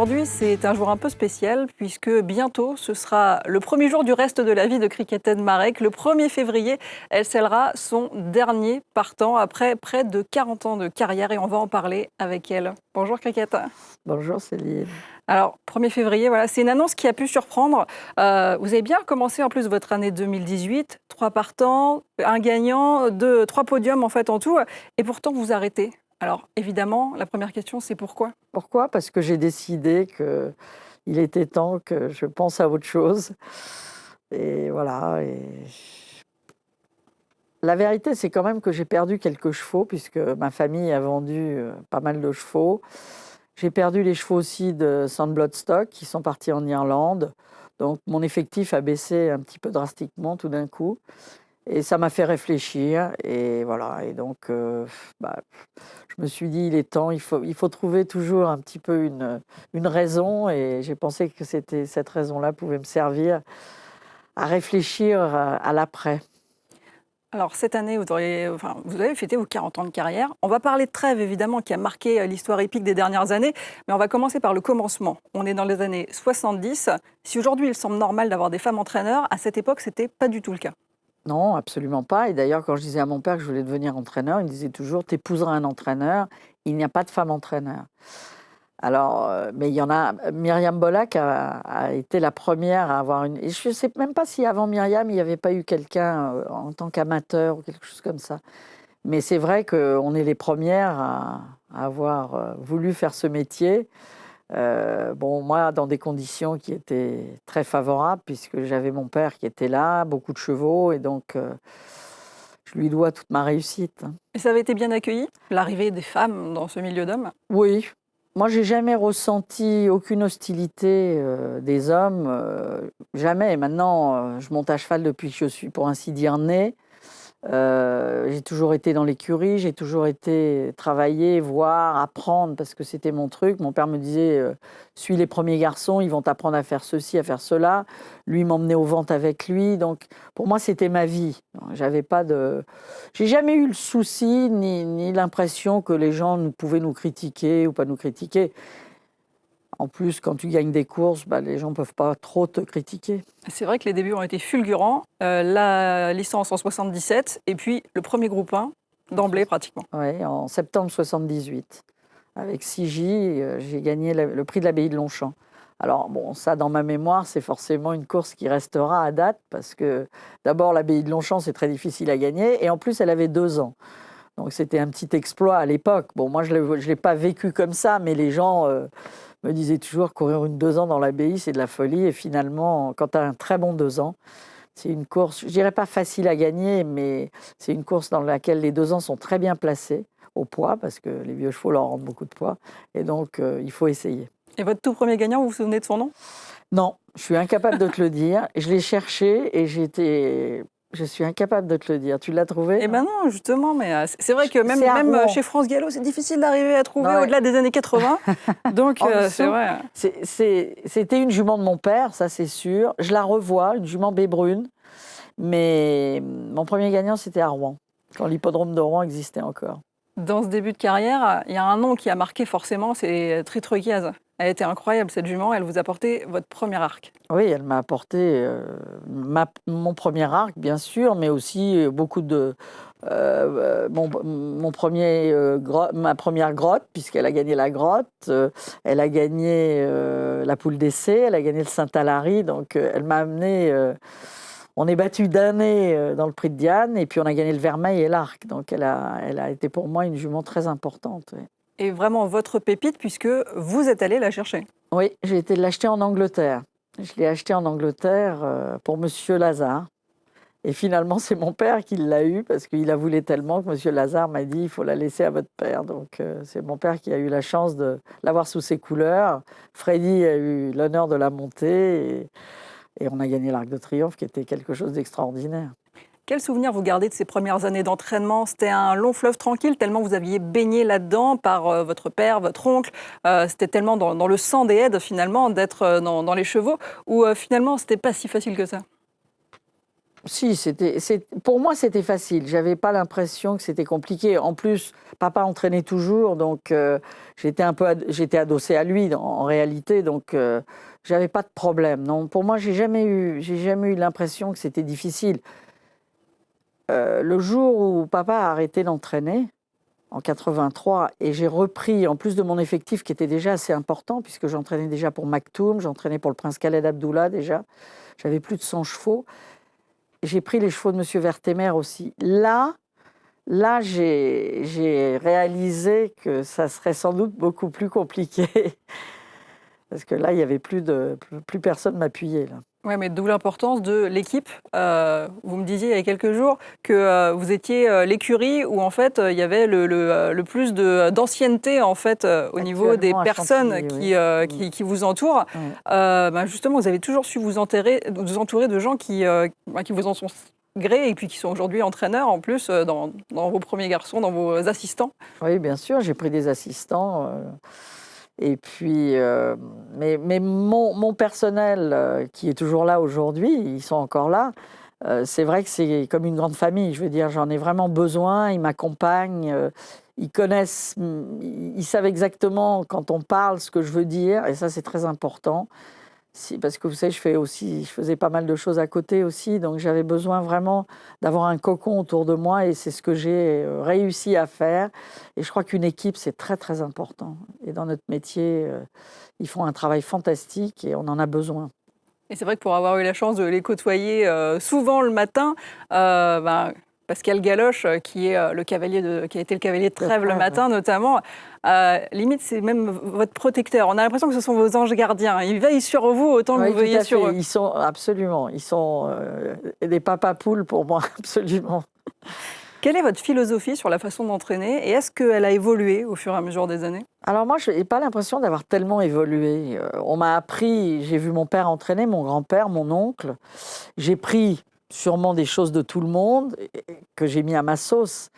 Aujourd'hui, c'est un jour un peu spécial puisque bientôt, ce sera le premier jour du reste de la vie de Cricketen Marek. Le 1er février, elle scellera son dernier partant après près de 40 ans de carrière et on va en parler avec elle. Bonjour Cricket. Bonjour Céline. Alors, 1er février, voilà, c'est une annonce qui a pu surprendre. Vous avez bien commencé en plus votre année 2018, 3 partants, un gagnant, 3 podiums en fait en tout, et pourtant vous arrêtez. Alors évidemment, la première question c'est pourquoi ? Pourquoi? Parce que j'ai décidé qu'il était temps que je pense à autre chose. Et voilà. La vérité, c'est quand même que j'ai perdu quelques chevaux, puisque ma famille a vendu pas mal de chevaux. J'ai perdu les chevaux aussi de Sandbloodstock qui sont partis en Irlande. Donc mon effectif a baissé un petit peu drastiquement tout d'un coup. Et ça m'a fait réfléchir. Et voilà. Et donc, je me suis dit, il est temps, il faut trouver toujours un petit peu une raison. Et j'ai pensé que cette raison-là pouvait me servir à réfléchir à l'après. Alors cette année, vous avez fêté vos 40 ans de carrière. On va parler de Trèves, évidemment, qui a marqué l'histoire épique des dernières années. Mais on va commencer par le commencement. On est dans les années 70. Si aujourd'hui, il semble normal d'avoir des femmes entraîneurs, à cette époque, ce n'était pas du tout le cas. Non, absolument pas. Et d'ailleurs, quand je disais à mon père que je voulais devenir entraîneur, il me disait toujours, t'épouseras un entraîneur, il n'y a pas de femme entraîneur. Alors, mais il y en a. Myriam Bollack a été la première à avoir une. Et je ne sais même pas si avant Myriam, il n'y avait pas eu quelqu'un en tant qu'amateur ou quelque chose comme ça. Mais c'est vrai qu'on est les premières à avoir voulu faire ce métier. Moi, dans des conditions qui étaient très favorables, puisque j'avais mon père qui était là, beaucoup de chevaux, et donc je lui dois toute ma réussite. Et ça avait été bien accueilli, l'arrivée des femmes dans ce milieu d'hommes ? Oui. Moi, j'ai jamais ressenti aucune hostilité des hommes, jamais. Maintenant, je monte à cheval depuis que je suis, pour ainsi dire, née. J'ai toujours été dans l'écurie, j'ai toujours été travailler, voir, apprendre, parce que c'était mon truc. Mon père me disait, suis les premiers garçons, ils vont t'apprendre à faire ceci, à faire cela. Lui m'emmenait aux ventes avec lui. Donc, pour moi, c'était ma vie. J'ai jamais eu le souci, ni l'impression que les gens pouvaient nous critiquer ou pas nous critiquer. En plus, quand tu gagnes des courses, les gens ne peuvent pas trop te critiquer. C'est vrai que les débuts ont été fulgurants. La licence en 77 et puis le premier groupe 1 d'emblée pratiquement. Oui, en septembre 78. Avec 6J, j'ai gagné le prix de l'abbaye de Longchamp. Alors, bon, ça, dans ma mémoire, c'est forcément une course qui restera à date parce que, d'abord, l'abbaye de Longchamp, c'est très difficile à gagner et en plus, elle avait 2 ans. Donc, c'était un petit exploit à l'époque. Bon, moi, je ne l'ai pas vécu comme ça, mais les gens me disaient toujours courir une 2 ans dans l'abbaye, c'est de la folie. Et finalement, quand tu as un très bon 2 ans, c'est une course, je ne dirais pas facile à gagner, mais c'est une course dans laquelle les 2 ans sont très bien placés au poids, parce que les vieux chevaux leur rendent beaucoup de poids. Et donc, il faut essayer. Et votre tout premier gagnant, vous vous souvenez de son nom ? Non, je suis incapable de te le dire. Je l'ai cherché et je suis incapable de te le dire. Tu l'as trouvé ? Eh bien non, justement, mais c'est vrai que même chez France Gallo, c'est difficile d'arriver à trouver au-delà des années 80. Donc, c'est vrai. C'était une jument de mon père, ça c'est sûr. Je la revois, une jument baie brune. Mais mon premier gagnant, c'était à Rouen, quand l'hippodrome de Rouen existait encore. Dans ce début de carrière, il y a un nom qui a marqué forcément, c'est Tritrogiaz. Elle était incroyable, cette jument. Elle vous a apporté votre premier arc. Oui, elle m'a apporté mon premier arc, bien sûr, mais aussi beaucoup de... ma première grotte, puisqu'elle a gagné la grotte. Elle a gagné la poule d'essai, elle a gagné le Saint-Alary. Donc, elle m'a amené... On est battu d'année dans le prix de Diane, et puis on a gagné le Vermeil et l'Arc. Donc elle a été pour moi une jument très importante. Oui. Et vraiment votre pépite, puisque vous êtes allé la chercher. Oui, j'ai été l'acheter en Angleterre. Je l'ai acheté en Angleterre pour Monsieur Lazare. Et finalement, c'est mon père qui l'a eu, parce qu'il la voulait tellement que Monsieur Lazare m'a dit « il faut la laisser à votre père ». Donc c'est mon père qui a eu la chance de l'avoir sous ses couleurs. Freddy a eu l'honneur de la monter. Et on a gagné l'Arc de Triomphe, qui était quelque chose d'extraordinaire. Quel souvenir vous gardez de ces premières années d'entraînement ? C'était un long fleuve tranquille, tellement vous aviez baigné là-dedans par votre père, votre oncle. C'était tellement dans le sang des aides, finalement, d'être dans les chevaux, ou finalement, c'était pas si facile que ça ? Si, pour moi, c'était facile. J'avais pas l'impression que c'était compliqué. En plus, papa entraînait toujours, donc j'étais adossée à lui en réalité, donc j'avais pas de problème. Non, pour moi, j'ai jamais eu l'impression que c'était difficile. Le jour où papa a arrêté d'entraîner, en 83, et j'ai repris, en plus de mon effectif qui était déjà assez important, puisque j'entraînais déjà pour Maktoum, j'entraînais pour le Prince Khaled Abdullah déjà, j'avais plus de 100 chevaux. J'ai pris les chevaux de Monsieur Vertemer aussi. Là, j'ai réalisé que ça serait sans doute beaucoup plus compliqué. Parce que là, il n'y avait plus personne m'appuyer. Oui, mais d'où l'importance de l'équipe. Vous me disiez il y a quelques jours que vous étiez l'écurie où en fait il y avait le plus d'ancienneté en fait au niveau des personnes qui vous entourent. Oui. Justement, vous avez toujours su vous entourer de gens qui vous en sont gré et puis qui sont aujourd'hui entraîneurs en plus dans vos premiers garçons, dans vos assistants. Oui, bien sûr, j'ai pris des assistants. Et puis, mais mon personnel qui est toujours là aujourd'hui, ils sont encore là. C'est vrai que c'est comme une grande famille. Je veux dire, j'en ai vraiment besoin. Ils m'accompagnent. Ils connaissent, ils savent exactement quand on parle ce que je veux dire. Et ça, c'est très important. Parce que vous savez, je faisais pas mal de choses à côté aussi. Donc, j'avais besoin vraiment d'avoir un cocon autour de moi. Et c'est ce que j'ai réussi à faire. Et je crois qu'une équipe, c'est très, très important. Et dans notre métier, ils font un travail fantastique et on en a besoin. Et c'est vrai que pour avoir eu la chance de les côtoyer souvent le matin, Pascal Galoche, qui a été le cavalier de Trèves le matin notamment, limite c'est même votre protecteur. On a l'impression que ce sont vos anges gardiens. Ils veillent sur vous autant que vous veillez sur eux. Ils sont des papas poules pour moi, absolument. Quelle est votre philosophie sur la façon d'entraîner et est-ce qu'elle a évolué au fur et à mesure des années ? Alors moi, je n'ai pas l'impression d'avoir tellement évolué. On m'a appris, j'ai vu mon père entraîner, mon grand-père, mon oncle. J'ai pris sûrement des choses de tout le monde que j'ai mis à ma sauce.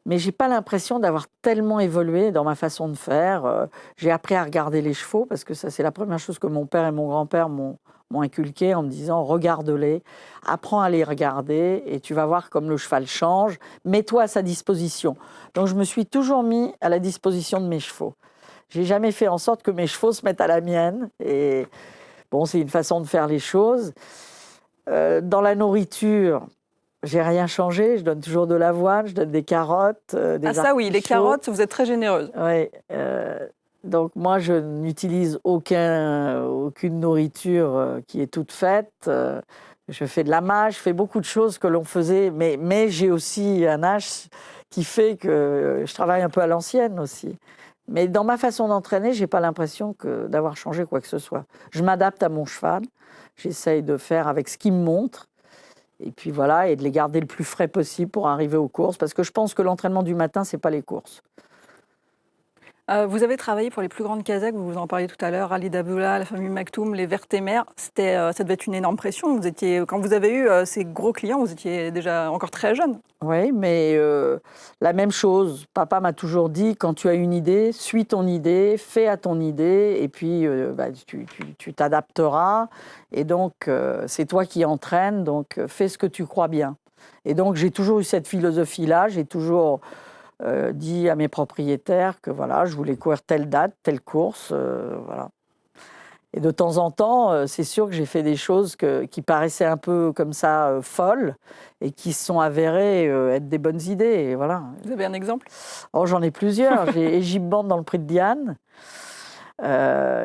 Mais je n'ai pas l'impression d'avoir tellement évolué dans ma façon de faire. J'ai appris à regarder les chevaux parce que ça, c'est la première chose que mon père et mon grand-père m'ont inculqué en me disant « regarde-les, apprends à les regarder et tu vas voir comme le cheval change, mets-toi à sa disposition ». Donc je me suis toujours mis à la disposition de mes chevaux. J'ai jamais fait en sorte que mes chevaux se mettent à la mienne. Et bon, c'est une façon de faire les choses. Dans la nourriture, j'ai rien changé. Je donne toujours de l'avoine, je donne des carottes, des artichauts. Ça oui, les carottes, vous êtes très généreuse. Oui. Donc moi, je n'utilise aucune nourriture qui est toute faite. Je fais de la mâche, je fais beaucoup de choses que l'on faisait, mais j'ai aussi un âge qui fait que je travaille un peu à l'ancienne aussi. Mais dans ma façon d'entraîner, je n'ai pas l'impression d'avoir changé quoi que ce soit. Je m'adapte à mon cheval, j'essaye de faire avec ce qu'il me montre, et puis voilà, et de les garder le plus frais possible pour arriver aux courses, parce que je pense que l'entraînement du matin, ce n'est pas les courses. Vous avez travaillé pour les plus grandes Kazakhs, vous en parliez tout à l'heure, Ali Abdullah, la famille Maktoum, les Vertemer. Ça devait être une énorme pression. Quand vous avez eu ces gros clients, vous étiez déjà encore très jeune. Oui, mais la même chose. Papa m'a toujours dit, quand tu as une idée, suis ton idée, fais à ton idée, et puis tu t'adapteras. Et donc, c'est toi qui entraînes, donc fais ce que tu crois bien. Et donc, j'ai toujours eu cette philosophie-là. J'ai toujours dit à mes propriétaires que voilà, je voulais courir telle date, telle course, voilà. Et de temps en temps, c'est sûr que j'ai fait des choses qui paraissaient un peu comme ça folles et qui se sont avérées être des bonnes idées. Et voilà. Vous avez un exemple ? Oh, j'en ai plusieurs. J'ai Égypte-Bande dans le Prix de Diane.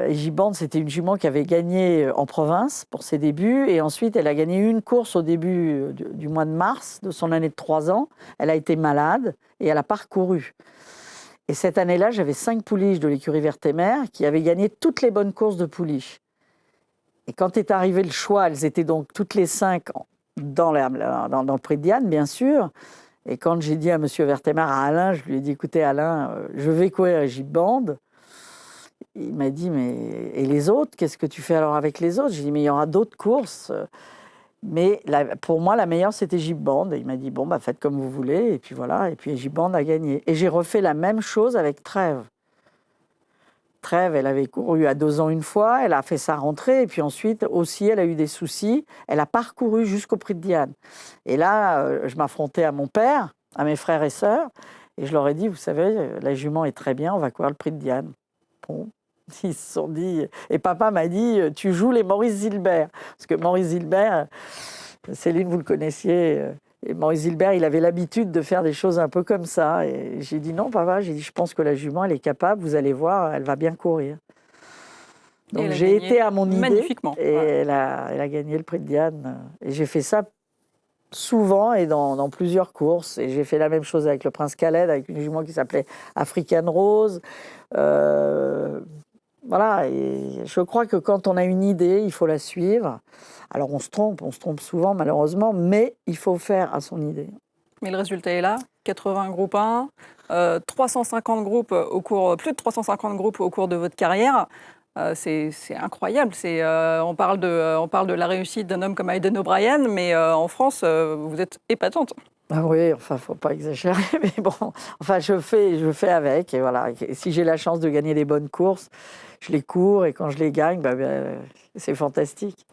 Égypte-Bande, c'était une jument qui avait gagné en province pour ses débuts. Et ensuite, elle a gagné une course au début du mois de mars de son année de 3 ans. Elle a été malade et elle a parcouru. Et cette année-là, j'avais 5 pouliches de l'écurie Vertemer qui avaient gagné toutes les bonnes courses de pouliches. Et quand est arrivé le choix, elles étaient donc toutes les 5 dans le Prix de Diane, bien sûr. Et quand j'ai dit à M. Vertemer, à Alain, je lui ai dit, écoutez Alain, je vais courir Égypte-Bande. Il m'a dit, mais et les autres, qu'est-ce que tu fais alors avec les autres ? J'ai dit, mais il y aura d'autres courses. Mais pour moi, la meilleure, c'était Égypte-Bande. Et il m'a dit, bon, faites comme vous voulez. Et puis voilà, et puis Égypte-Bande a gagné. Et j'ai refait la même chose avec Trèves. Trèves, elle avait couru à 2 ans une fois, elle a fait sa rentrée, et puis ensuite aussi, elle a eu des soucis. Elle a parcouru jusqu'au Prix de Diane. Et là, je m'affrontais à mon père, à mes frères et sœurs, et je leur ai dit, vous savez, la jument est très bien, on va courir le Prix de Diane. Bon, ils se sont dit... Et papa m'a dit, tu joues les Maurice Zilbert. Parce que Maurice Zilbert, Céline, vous le connaissiez... Et Maurice Zilbert, il avait l'habitude de faire des choses un peu comme ça. Et j'ai dit non, papa, j'ai dit, je pense que la jument, elle est capable, vous allez voir, elle va bien courir. Donc j'ai été à mon idée magnifiquement. Et elle a gagné le Prix de Diane. Et j'ai fait ça souvent et dans plusieurs courses. Et j'ai fait la même chose avec le Prince Khaled, avec une jument qui s'appelait African Rose. Voilà, et je crois que quand on a une idée, il faut la suivre. Alors on se trompe souvent malheureusement, mais il faut faire à son idée. Mais le résultat est là, 80 groupes 1, 350 groupes plus de 350 groupes au cours de votre carrière. C'est incroyable. On parle de la réussite d'un homme comme Aidan O'Brien, mais en France, vous êtes épatante. Ah oui, enfin, faut pas exagérer, mais bon, enfin, je fais avec, et voilà. Et si j'ai la chance de gagner des bonnes courses, je les cours, et quand je les gagne, c'est fantastique.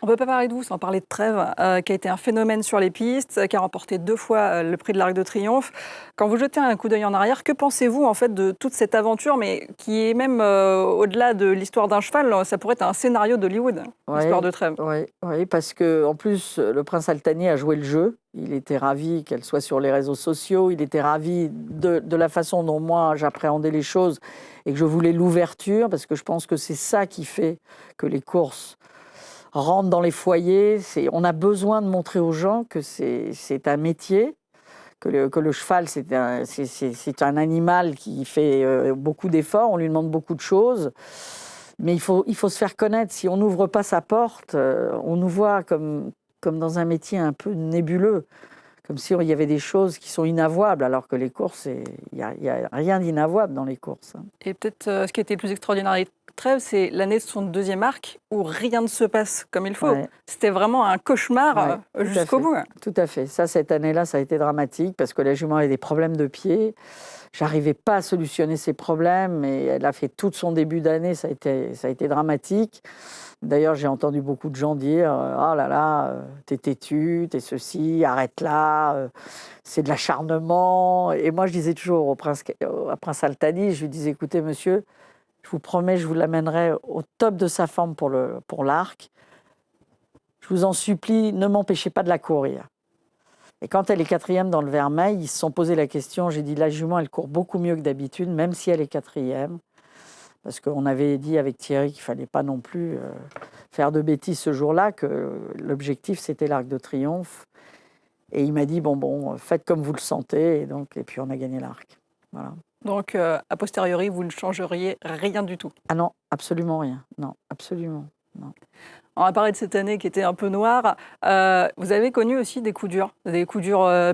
On ne peut pas parler de vous sans parler de Trèves, qui a été un phénomène sur les pistes, qui a remporté 2 fois le prix de l'Arc de Triomphe. Quand vous jetez un coup d'œil en arrière, que pensez-vous en fait de toute cette aventure, mais qui est même au-delà de l'histoire d'un cheval, ça pourrait être un scénario d'Hollywood, l'histoire de Trèves. Oui, parce qu'en plus, le prince Altani a joué le jeu. Il était ravi qu'elle soit sur les réseaux sociaux. Il était ravi de la façon dont moi j'appréhendais les choses et que je voulais l'ouverture, parce que je pense que c'est ça qui fait que les courses rentrent dans les foyers. On a besoin de montrer aux gens que c'est un métier, que le cheval, c'est un animal qui fait beaucoup d'efforts, on lui demande beaucoup de choses, mais il faut se faire connaître. Si on n'ouvre pas sa porte, on nous voit comme dans un métier un peu nébuleux, comme si il y avait des choses qui sont inavouables, alors que les courses, il n'y a rien d'inavouable dans les courses. Et peut-être ce qui a été le plus extraordinaire avec Trèves, c'est l'année de son 2e arc, où rien ne se passe comme il faut. Ouais. C'était vraiment un cauchemar jusqu'au bout. Tout à fait. Ça, cette année-là, ça a été dramatique, parce que la jument avait des problèmes de pied. J'arrivais pas à solutionner ces problèmes, et elle a fait tout son début d'année, ça a été dramatique. D'ailleurs, j'ai entendu beaucoup de gens dire « Oh là là, t'es têtu, t'es ceci, arrête là, c'est de l'acharnement ». Et moi, je disais toujours au prince Altani, je lui disais « Écoutez, monsieur, je vous promets, je vous l'amènerai au top de sa forme pour l'arc. Je vous en supplie, ne m'empêchez pas de la courir ». Et quand elle est 4e dans le Vermeil, ils se sont posé la question. J'ai dit, la jument, elle court beaucoup mieux que d'habitude, même si elle est 4e. Parce qu'on avait dit avec Thierry qu'il ne fallait pas non plus faire de bêtises ce jour-là, que l'objectif, c'était l'Arc de Triomphe. Et il m'a dit, bon, faites comme vous le sentez. Et puis, on a gagné l'Arc. Voilà. Donc, a posteriori, vous ne changeriez rien du tout? Ah non, absolument rien. Non, absolument. Non. On va parler de cette année qui était un peu noire. Vous avez connu aussi des coups durs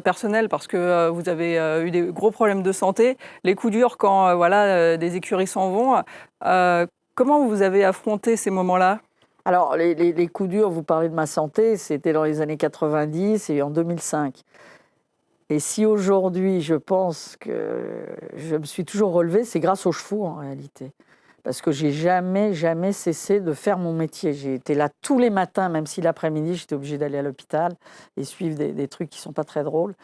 personnels, parce que vous avez eu des gros problèmes de santé. Les coups durs quand des écuries s'en vont. Comment vous avez affronté ces moments-là? Alors, les coups durs, vous parlez de ma santé, c'était dans les années 90 et en 2005. Et si aujourd'hui, je pense que je me suis toujours relevée, c'est grâce aux chevaux en réalité. Parce que j'ai jamais cessé de faire mon métier. J'ai été là tous les matins, même si l'après-midi, j'étais obligée d'aller à l'hôpital et suivre des trucs qui ne sont pas très drôles.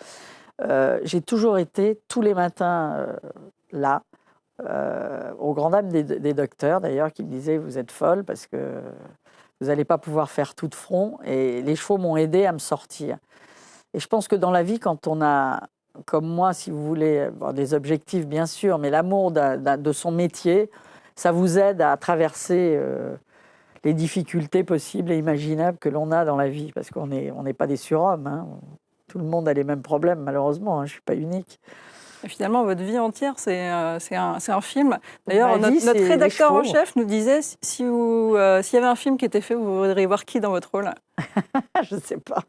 J'ai toujours été tous les matins là, au grand dam des docteurs d'ailleurs, qui me disaient « vous êtes folle parce que vous n'allez pas pouvoir faire tout de front ». Et les chevaux m'ont aidée à me sortir. Et je pense que dans la vie, quand on a, comme moi, si vous voulez, des objectifs bien sûr, mais l'amour de son métier, ça vous aide à traverser les difficultés possibles et imaginables que l'on a dans la vie, parce qu'on n'est pas des surhommes. Hein. Tout le monde a les mêmes problèmes, malheureusement. Hein. Je ne suis pas unique. Et finalement, votre vie entière, c'est un film. D'ailleurs, notre rédacteur en chef nous disait, s'il y avait un film qui était fait, vous voudriez voir qui dans votre rôle? Je ne sais pas.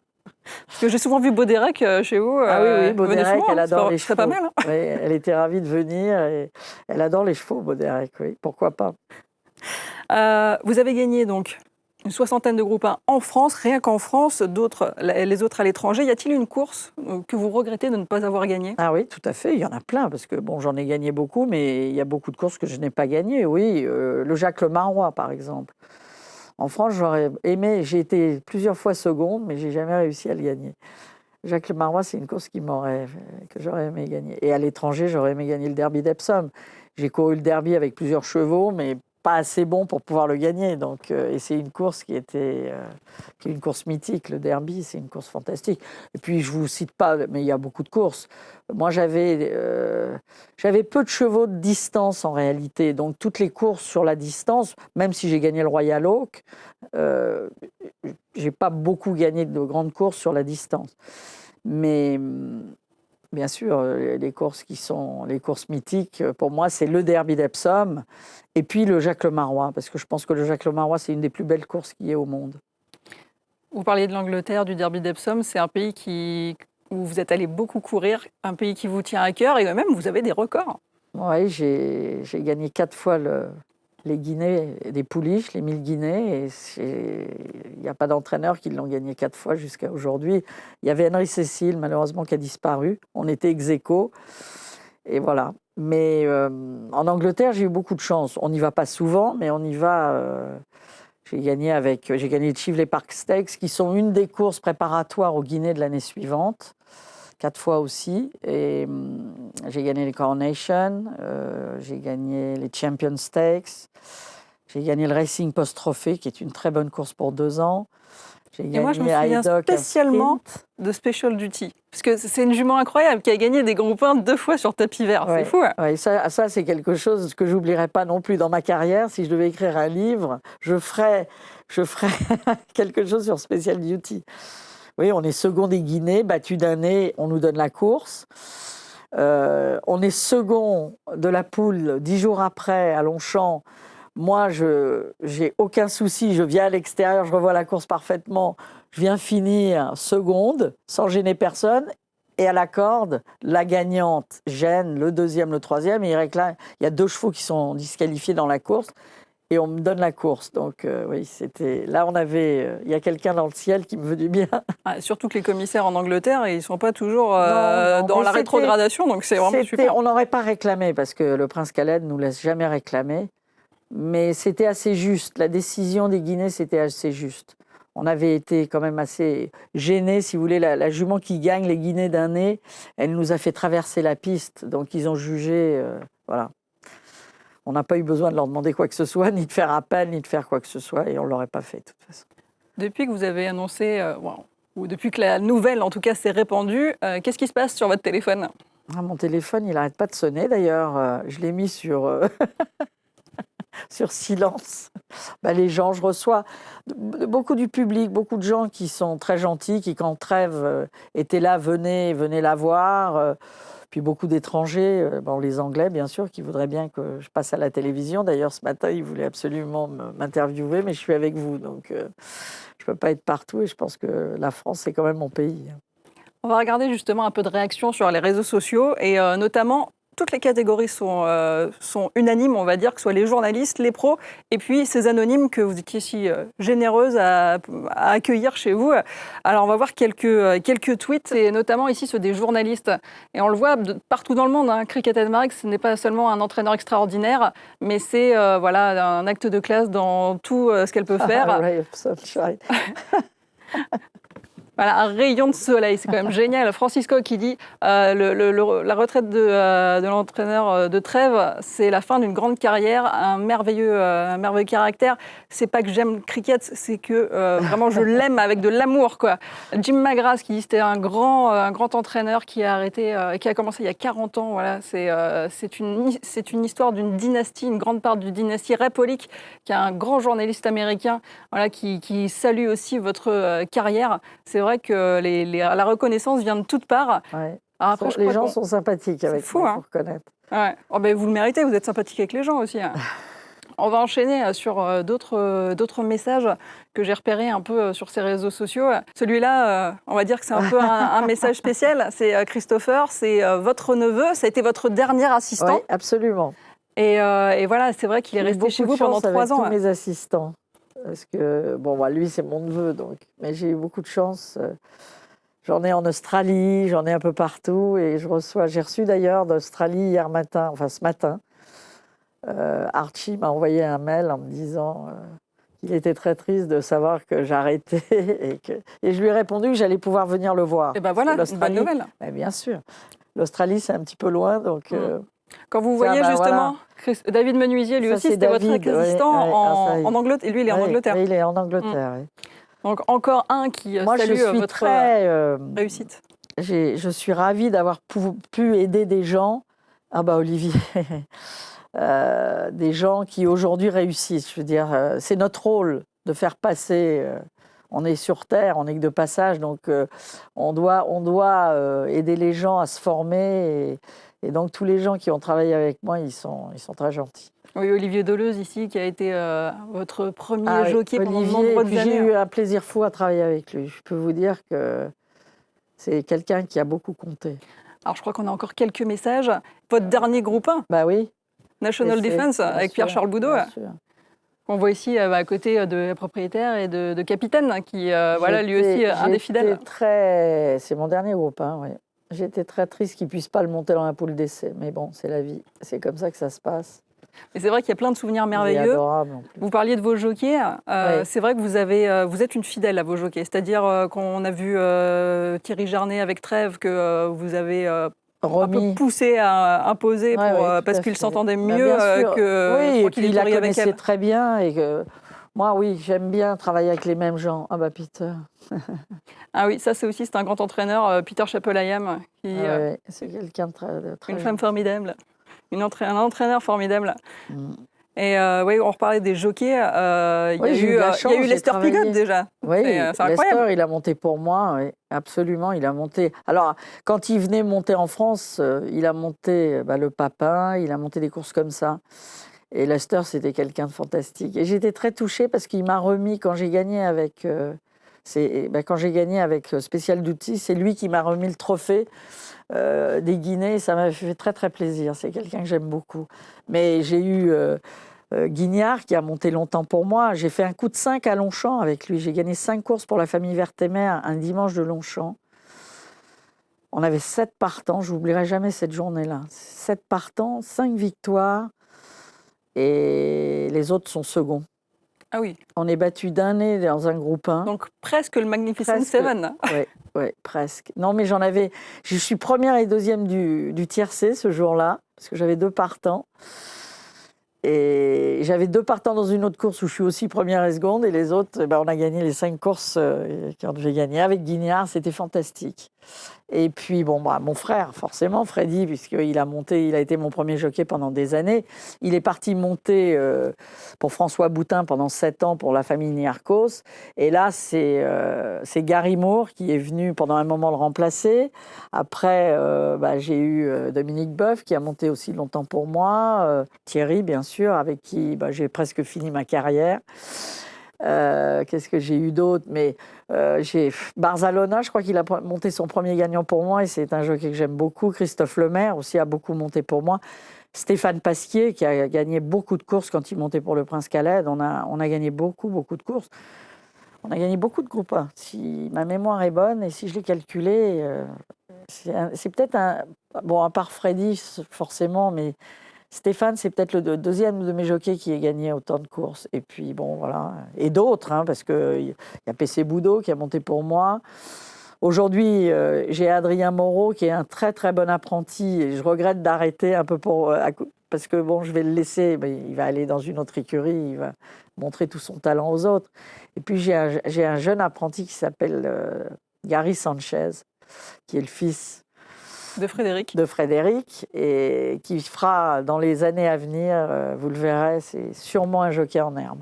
Parce que j'ai souvent vu Baudérec chez vous. Ah oui, Baudérec, elle adore les chevaux. C'est pas mal. Hein. Oui, elle était ravie de venir. Et elle adore les chevaux, Baudérec, oui. Pourquoi pas. Vous avez gagné donc une soixantaine de groupes 1 en France, rien qu'en France, les autres à l'étranger. Y a-t-il une course que vous regrettez de ne pas avoir gagnée? Ah oui, tout à fait, il y en a plein, parce que bon, j'en ai gagné beaucoup, mais il y a beaucoup de courses que je n'ai pas gagnées, oui. Le Jacques Le Marois, par exemple. En France, j'aurais aimé, j'ai été plusieurs fois seconde, mais j'ai jamais réussi à le gagner. Jacques Le Marois, c'est une course que j'aurais aimé gagner. Et à l'étranger, j'aurais aimé gagner le Derby d'Epsom. J'ai couru le Derby avec plusieurs chevaux, mais pas assez bon pour pouvoir le gagner. Donc, et c'est une course qui est une course mythique. Le Derby, c'est une course fantastique. Et puis, je vous cite pas, mais il y a beaucoup de courses. Moi, j'avais peu de chevaux de distance en réalité. Donc, toutes les courses sur la distance, même si j'ai gagné le Royal Oak, j'ai pas beaucoup gagné de grandes courses sur la distance. Mais bien sûr, les courses qui sont les courses mythiques, pour moi, c'est le Derby d'Epsom et puis le Jacques Le Marois, parce que je pense que le Jacques Le Marois, c'est une des plus belles courses qu'il y ait au monde. Vous parliez de l'Angleterre, du Derby d'Epsom. C'est un pays où vous êtes allé beaucoup courir, un pays qui vous tient à cœur et même vous avez des records. Oui, j'ai gagné 4 fois les Guinées, les Pouliches, les 1000 Guinées. Et il n'y a pas d'entraîneur qui l'ont gagné 4 fois jusqu'à aujourd'hui. Il y avait Henry Cécile, malheureusement, qui a disparu. On était ex-aequo. Et voilà. Mais en Angleterre, j'ai eu beaucoup de chance. On n'y va pas souvent, mais on y va. J'ai gagné les Chivley Park Stakes, qui sont une des courses préparatoires aux Guinées de l'année suivante. 4 fois aussi. Et j'ai gagné les Coronation, j'ai gagné les Champion Stakes, j'ai gagné le Racing Post Trophy, qui est une très bonne course pour 2 ans. Et moi, je me souviens spécialement de Special Duty, parce que c'est une jument incroyable qui a gagné des groupes 1 2 fois sur tapis vert. Ouais, c'est fou. Hein. Ouais, ça c'est quelque chose que j'oublierai pas non plus dans ma carrière. Si je devais écrire un livre, je ferais quelque chose sur Special Duty. Oui, on est second des Guinées, battu d'un nez, on nous donne la course. On est second de la poule 10 jours après à Longchamp. Moi, je n'ai aucun souci, je viens à l'extérieur, je revois la course parfaitement. Je viens finir seconde, sans gêner personne. Et à la corde, la gagnante gêne le deuxième, le troisième. Et il y a 2 chevaux qui sont disqualifiés dans la course. Et on me donne la course. Donc oui, c'était là il y a quelqu'un dans le ciel qui me veut du bien. Ah, surtout que les commissaires en Angleterre, ils sont pas toujours dans la rétrogradation, donc c'est vraiment super. On n'aurait pas réclamé parce que le prince Khaled nous laisse jamais réclamer, mais c'était assez juste. La décision des Guinées, c'était assez juste. On avait été quand même assez gênés, si vous voulez. La jument qui gagne les Guinées d'un nez, elle nous a fait traverser la piste, donc ils ont jugé, voilà. On n'a pas eu besoin de leur demander quoi que ce soit, ni de faire appel, ni de faire quoi que ce soit, et on ne l'aurait pas fait, de toute façon. Depuis que vous avez annoncé, ou depuis que la nouvelle, en tout cas, s'est répandue, qu'est-ce qui se passe sur votre téléphone? Mon téléphone, il n'arrête pas de sonner, d'ailleurs. Je l'ai mis sur silence. Les gens, je reçois beaucoup du public, beaucoup de gens qui sont très gentils, qui, quand Trèves était là, venaient la voir. Puis beaucoup d'étrangers, les Anglais bien sûr, qui voudraient bien que je passe à la télévision. D'ailleurs, ce matin, ils voulaient absolument m'interviewer, mais je suis avec vous, donc je ne peux pas être partout et je pense que la France, c'est quand même mon pays. On va regarder justement un peu de réactions sur les réseaux sociaux et notamment, toutes les catégories sont unanimes, on va dire, que ce soit les journalistes, les pros, et puis ces anonymes que vous étiez si généreuse à accueillir chez vous. Alors, on va voir quelques tweets, et notamment ici ceux des journalistes. Et on le voit partout dans le monde, hein. Cricket Marek, ce n'est pas seulement un entraîneur extraordinaire, mais c'est un acte de classe dans tout ce qu'elle peut faire. Ray of sunshine. Voilà, un rayon de soleil, c'est quand même génial. Francisco qui dit la retraite de l'entraîneur de Trèves, c'est la fin d'une grande carrière, un merveilleux caractère. C'est pas que j'aime le cricket, c'est que vraiment je l'aime avec de l'amour, quoi. Jim McGrath qui dit c'était un grand entraîneur qui a arrêté, qui a commencé il y a 40 ans. Voilà, c'est une histoire d'une dynastie, une grande part d'une dynastie. Ray Pollock, qui est un grand journaliste américain, voilà, qui salue aussi votre carrière. C'est vrai que la reconnaissance vient de toutes parts. Ouais. Alors après, les gens sont sympathiques avec moi, il faut reconnaître. Ouais. Oh, vous le méritez, vous êtes sympathique avec les gens aussi. Hein. On va enchaîner sur d'autres messages que j'ai repérés un peu sur ces réseaux sociaux. Celui-là, on va dire que c'est un peu un message spécial. C'est Christopher, c'est votre neveu, ça a été votre dernier assistant. Oui, absolument. Et voilà, c'est vrai qu'il est resté chez vous pendant 3 ans. Tous mes assistants. Parce que, bon, bah, lui, c'est mon neveu, donc. Mais j'ai eu beaucoup de chance. J'en ai en Australie, j'en ai un peu partout. Et j'ai reçu d'ailleurs d'Australie hier matin, enfin ce matin. Archie m'a envoyé un mail en me disant qu'il était très triste de savoir que j'arrêtais. Et je lui ai répondu que j'allais pouvoir venir le voir. Et ben Parce que voilà, une bonne nouvelle. Ben, bien sûr. L'Australie, c'est un petit peu loin, donc... Quand vous ça, voyez ben, justement voilà. David Menuisier, lui Ça, aussi, c'est c'était votre David, assistant en Angleterre. Et lui, il est en Angleterre. Oui, il est en Angleterre, oui. Donc encore un qui Moi, salue je suis votre très... réussite. Je suis ravie d'avoir pu aider des gens. Ah bah Olivier, des gens qui aujourd'hui réussissent. Je veux dire, c'est notre rôle de faire passer. On est sur Terre, on n'est que de passage, donc on doit aider les gens à se former. Et donc tous les gens qui ont travaillé avec moi, ils sont très gentils. Oui, Olivier Deleuze ici, qui a été votre premier jockey pendant de Olivier, nombreuses années. J'ai eu un plaisir fou à travailler avec lui. Je peux vous dire que c'est quelqu'un qui a beaucoup compté. Alors je crois qu'on a encore quelques messages. Votre dernier groupe 1, Bah oui. National Defense, avec Pierre-Charles Boudot. On voit ici à côté de propriétaire et de capitaine, qui voilà, lui aussi un des fidèles. C'est mon dernier groupe, oui. J'étais très triste qu'il ne puisse pas le monter dans la poule d'essai. Mais bon, c'est la vie. C'est comme ça que ça se passe. Et c'est vrai qu'il y a plein de souvenirs merveilleux. Il est adorable, en plus. Vous parliez de vos jockeys. C'est vrai que vous êtes une fidèle à vos jockeys. C'est-à-dire qu'on a vu Thierry Jarnet avec Trèves, que vous avez un peu poussé à imposer parce qu'il s'entendait mieux que oui, et puis il la avec connaissait elle. très bien. Et que, moi, oui, j'aime bien travailler avec les mêmes gens. Ah bah Peter. Ah oui, ça c'est un grand entraîneur, Peter Chapelayan, qui c'est quelqu'un de très une femme formidable, un entraîneur formidable. Et oui, on reparlait des jockeys. Il y a eu Lester Piggott déjà. Oui, c'est incroyable. Lester, il a monté pour moi, oui, absolument, il a monté. Alors, quand il venait monter en France, il a monté le Papin, il a monté des courses comme ça. Et Lester, c'était quelqu'un de fantastique. Et j'étais très touchée parce qu'il m'a remis, quand j'ai gagné avec Spécial d'Outils, c'est lui qui m'a remis le trophée des Guinées. Ça m'a fait très, très plaisir. C'est quelqu'un que j'aime beaucoup. Mais j'ai eu Guignard qui a monté longtemps pour moi. J'ai fait un coup de 5 à Longchamp avec lui. J'ai gagné 5 courses pour la famille Vertemer un dimanche de Longchamp. On avait 7 partants. Je n'oublierai jamais cette journée-là. 7 partants, 5 victoires. Et les autres sont seconds. Ah oui. On est battu d'un nez dans un groupe 1. Donc presque le Magnificent Seven. Oui, presque. Non, mais je suis première et deuxième du tiercé ce jour-là, parce que j'avais 2 partants. Et j'avais 2 partants dans une autre course où je suis aussi première et seconde. Et les autres, on a gagné les 5 courses quand j'ai gagné avec Guignard. C'était fantastique. Et puis, mon frère, forcément, Freddy, puisqu'il a été mon premier jockey pendant des années. Il est parti monter pour François Boutin pendant 7 ans pour la famille Niarchos. Et là, c'est Gary Moore qui est venu pendant un moment le remplacer. Après, j'ai eu Dominique Boeuf qui a monté aussi longtemps pour moi. Thierry, bien sûr, avec qui j'ai presque fini ma carrière. Qu'est-ce que j'ai eu d'autre? Mais j'ai Barzalona, je crois qu'il a monté son premier gagnant pour moi et c'est un jockey que j'aime beaucoup. Christophe Lemaire aussi a beaucoup monté pour moi. Stéphane Pasquier qui a gagné beaucoup de courses quand il montait pour le Prince Khaled. On a gagné beaucoup de courses. On a gagné beaucoup de groupes 1. Si ma mémoire est bonne et si je l'ai calculé, c'est peut-être à part Freddy forcément, mais Stéphane, c'est peut-être le deuxième de mes jockeys qui ait gagné autant de courses. Et puis, voilà. Et d'autres, parce qu'il y a PC Boudot qui a monté pour moi. Aujourd'hui, j'ai Adrien Moreau qui est un très, très bon apprenti. Et je regrette d'arrêter un peu parce que, je vais le laisser. Mais il va aller dans une autre écurie. Il va montrer tout son talent aux autres. Et puis, j'ai un jeune apprenti qui s'appelle Gary Sanchez, qui est le fils de Frédéric, et qui fera dans les années à venir, vous le verrez, c'est sûrement un jockey en herbe.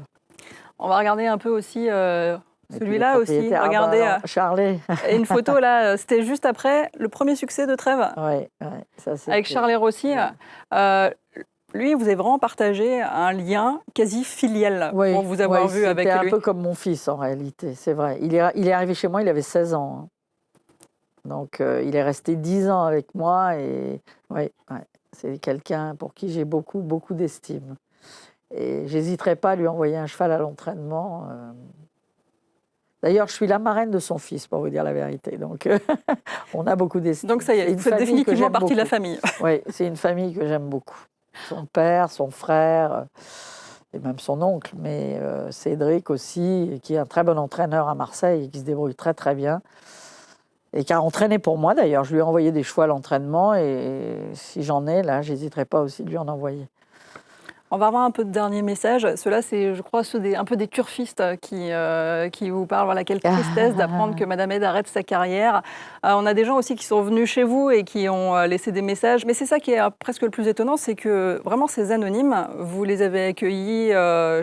On va regarder un peu aussi celui-là aussi. Regardez, Charlet. Une photo là, c'était juste après le premier succès de Trèves. Avec Charlet Rossi. Lui, vous avez vraiment partagé un lien quasi filial pour vous avoir vu avec lui. C'était un peu comme mon fils en réalité, c'est vrai. Il est arrivé chez moi, il avait 16 ans. Donc, il est resté 10 ans avec moi et c'est quelqu'un pour qui j'ai beaucoup d'estime. Et j'hésiterai pas à lui envoyer un cheval à l'entraînement. D'ailleurs, je suis la marraine de son fils, pour vous dire la vérité. Donc, on a beaucoup d'estime. Donc ça y est, vous faites définitivement partie de la famille. Oui, c'est une famille que j'aime beaucoup. Son père, son frère, et même son oncle, mais Cédric aussi, qui est un très bon entraîneur à Marseille et qui se débrouille très très bien. Et qui a entraîné pour moi d'ailleurs. Je lui ai envoyé des chevaux à l'entraînement et si j'en ai, là, j'hésiterai pas aussi de lui en envoyer. On va avoir un peu de derniers messages. Ceux-là, c'est, je crois, un peu des turfistes qui vous parlent. Voilà, quelle tristesse d'apprendre que Madame Aide arrête sa carrière. On a des gens aussi qui sont venus chez vous et qui ont laissé des messages. Mais c'est ça qui est presque le plus étonnant, c'est que vraiment ces anonymes, vous les avez accueillis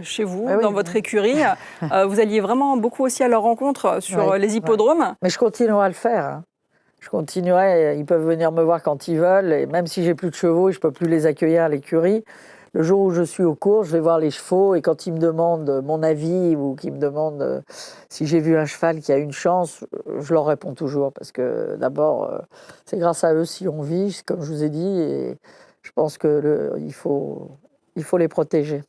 chez vous, dans votre écurie. Vous alliez vraiment beaucoup aussi à leur rencontre sur les hippodromes. Mais je continuerai à le faire. Hein. Je continuerai. Ils peuvent venir me voir quand ils veulent. Et même si j'ai plus de chevaux et je ne peux plus les accueillir à l'écurie, le jour où je suis aux cours, je vais voir les chevaux et quand ils me demandent mon avis ou qu'ils me demandent si j'ai vu un cheval qui a une chance, je leur réponds toujours parce que d'abord, c'est grâce à eux si on vit, comme je vous ai dit, et je pense qu'il faut les protéger.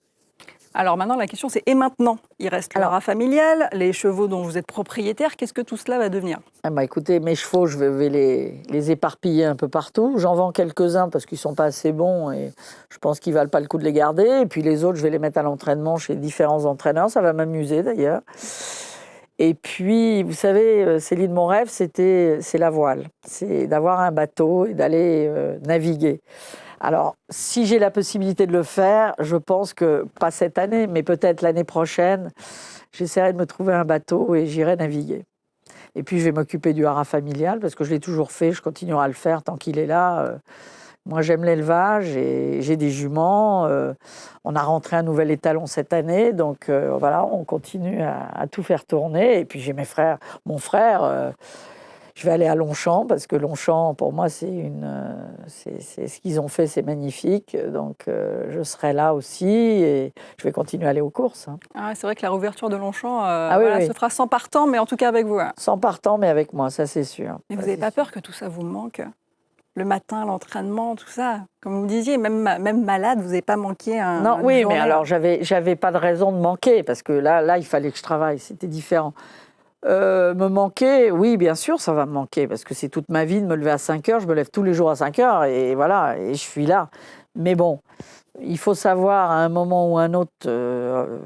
Alors maintenant, la question c'est, et maintenant? Il reste le rat familial, les chevaux dont vous êtes propriétaire, qu'est-ce que tout cela va devenir? Écoutez, mes chevaux, je vais les éparpiller un peu partout. J'en vends quelques-uns parce qu'ils ne sont pas assez bons et je pense qu'ils ne valent pas le coup de les garder. Et puis les autres, je vais les mettre à l'entraînement chez différents entraîneurs. Ça va m'amuser d'ailleurs. Et puis, vous savez, Céline, mon rêve, c'est la voile. C'est d'avoir un bateau et d'aller naviguer. Alors, si j'ai la possibilité de le faire, je pense que, pas cette année, mais peut-être l'année prochaine, j'essaierai de me trouver un bateau et j'irai naviguer. Et puis, je vais m'occuper du haras familial, parce que je l'ai toujours fait, je continuerai à le faire tant qu'il est là. Moi, j'aime l'élevage et j'ai des juments. On a rentré un nouvel étalon cette année, donc voilà, on continue à tout faire tourner. Et puis, j'ai mes frères. Mon frère... je vais aller à Longchamp parce que Longchamp, pour moi, c'est ce qu'ils ont fait, c'est magnifique. Donc, je serai là aussi et je vais continuer à aller aux courses. Hein. Ah, c'est vrai que la réouverture de Longchamp oui. se fera sans partant, mais en tout cas avec vous. Hein. Sans partant, mais avec moi, ça c'est sûr. Mais vous n'avez pas peur que tout ça vous manque? Le matin, l'entraînement, tout ça. Comme vous disiez, même malade, vous n'avez pas manqué un. Non, oui, mais alors j'avais pas de raison de manquer parce que là, il fallait que je travaille, c'était différent. Me manquer, oui, bien sûr, ça va me manquer, parce que c'est toute ma vie de me lever à 5 heures, je me lève tous les jours à 5 heures, et voilà, et je suis là. Mais bon, il faut savoir à un moment ou un autre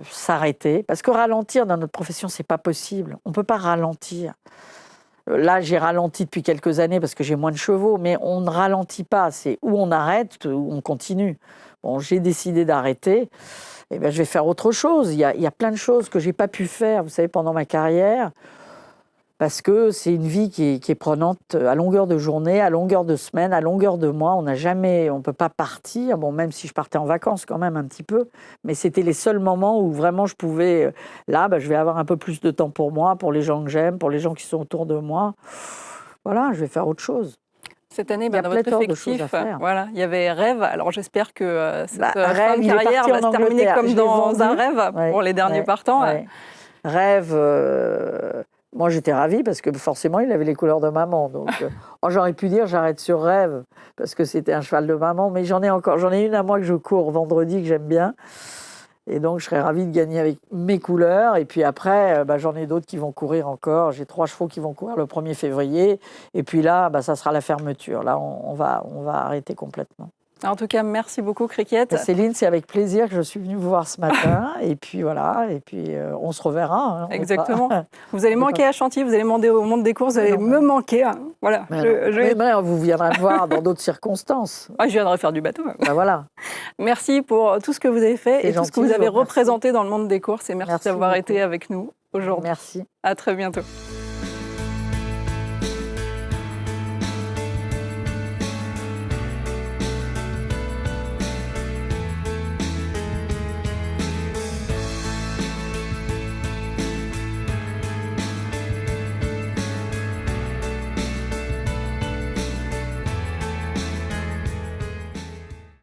s'arrêter, parce que ralentir dans notre profession, c'est pas possible. On peut pas ralentir. Là, j'ai ralenti depuis quelques années parce que j'ai moins de chevaux, mais on ne ralentit pas, c'est où on arrête, où on continue. Bon, j'ai décidé d'arrêter. Eh bien, je vais faire autre chose. Il y a plein de choses que je n'ai pas pu faire, vous savez, pendant ma carrière, parce que c'est une vie qui est prenante à longueur de journée, à longueur de semaine, à longueur de mois. On ne peut pas partir, bon, même si je partais en vacances quand même un petit peu, mais c'était les seuls moments où vraiment je pouvais... Là, je vais avoir un peu plus de temps pour moi, pour les gens que j'aime, pour les gens qui sont autour de moi. Voilà, je vais faire autre chose. Cette année, dans votre effectif, voilà, il y avait Rêve. Alors j'espère que cette fin de carrière va se terminer comme dans un rêve pour les derniers partants. Ouais. Rêve, moi j'étais ravie parce que forcément il avait les couleurs de maman. Donc j'aurais pu dire j'arrête sur Rêve parce que c'était un cheval de maman, mais j'en ai une à moi que je cours vendredi que j'aime bien. Et donc, je serais ravie de gagner avec mes couleurs. Et puis après, j'en ai d'autres qui vont courir encore. J'ai 3 chevaux qui vont courir le 1er février. Et puis là, ça sera la fermeture. Là, on va arrêter complètement. En tout cas, merci beaucoup, Cricket. Céline, c'est avec plaisir que je suis venue vous voir ce matin. Et puis voilà, et puis on se reverra. Hein, exactement. Vous allez manquer à Chantilly, vous allez demander au monde des courses, vous allez me manquer. Hein. Voilà. Vous viendrez me voir dans d'autres circonstances. Je viendrai faire du bateau. Voilà. Merci pour tout ce que vous avez fait et tout ce que vous avez représenté dans le monde des courses. Et merci d'avoir été avec nous aujourd'hui. Merci. À très bientôt.